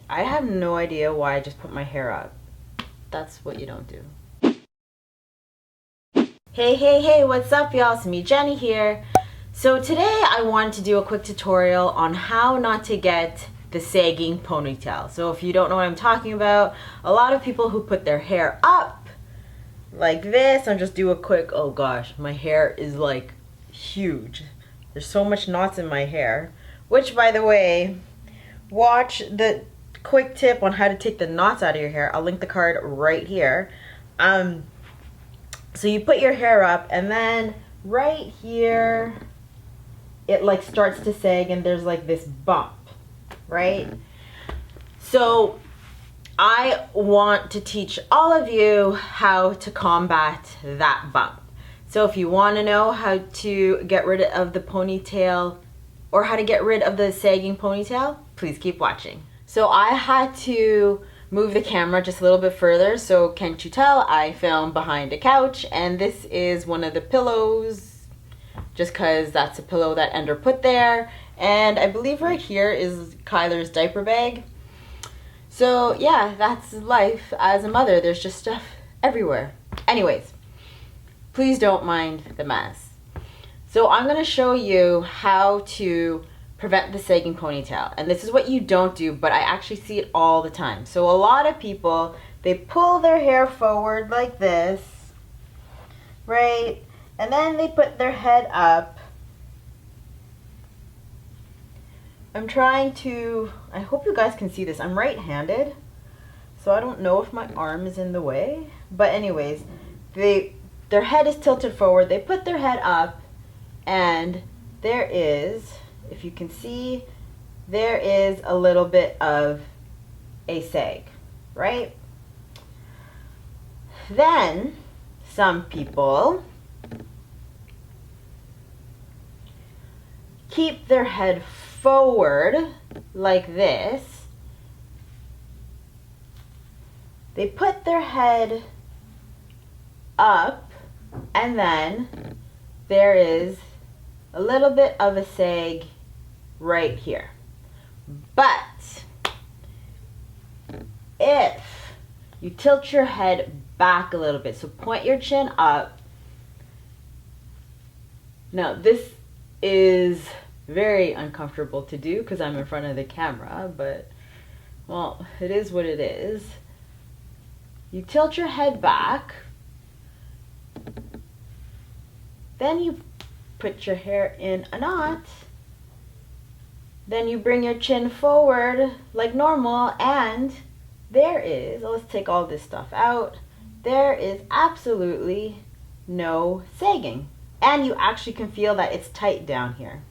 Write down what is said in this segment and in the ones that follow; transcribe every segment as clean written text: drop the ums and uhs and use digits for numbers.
I have no idea why I just put my hair up. That's what you don't do. Hey, what's up y'all? It's me, Jenny here. So today I wanted to do a quick tutorial on how not to get the sagging ponytail. So if you don't know what I'm talking about, a lot of people who put their hair up like this, and just do a quick, oh gosh, my hair is like huge. There's so much knots in my hair, which by the way, watch the quick tip on how to take the knots out of your hair. I'll link the card right here. So you put your hair up and then right here it like starts to sag and there's like this bump, right? So I want to teach all of you how to combat that bump. So if you want to know how to get rid of the ponytail or how to get rid of the sagging ponytail, please keep watching. So I had to move the camera just a little bit further. So can't you tell, I film behind a couch, and this is one of the pillows just because that's a pillow that Ender put there. And I believe right here is Kyler's diaper bag. So yeah, that's life as a mother. There's just stuff everywhere. Anyways, please don't mind the mess. So I'm going to show you how to prevent the sagging ponytail. And this is what you don't do, but I actually see it all the time. So a lot of people, they pull their hair forward like this, right? And then they put their head up. I'm trying to, I hope you guys can see this. I'm right-handed, so I don't know if my arm is in the way. But anyways, their head is tilted forward. They put their head up, and there is, if you can see, there is a little bit of a sag, right? Then some people keep their head forward like this. They put their head up, and then there is a little bit of a sag right here. But if you tilt your head back a little bit, so point your chin up. Now this is very uncomfortable to do because I'm in front of the camera, but well, it is what it is. You tilt your head back, then you put your hair in a knot, then you bring your chin forward like normal, and there is, let's take all this stuff out, there is absolutely no sagging. And you actually can feel that it's tight down here.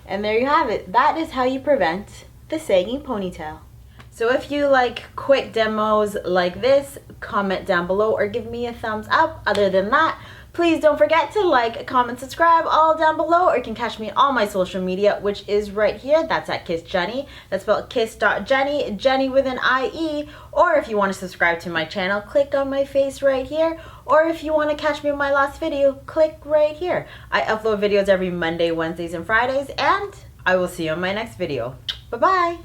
And there you have it. That is how you prevent the sagging ponytail. So if you like quick demos like this, comment down below or give me a thumbs up. Other than that, please don't forget to like, comment, subscribe all down below, or you can catch me on all my social media, which is right here. That's at kiss.jennie. That's spelled kiss.jennie, Jenny with an IE. Or if you want to subscribe to my channel, click on my face right here. Or if you want to catch me in my last video, click right here. I upload videos every Monday, Wednesdays, and Fridays, and I will see you in my next video. Bye-bye.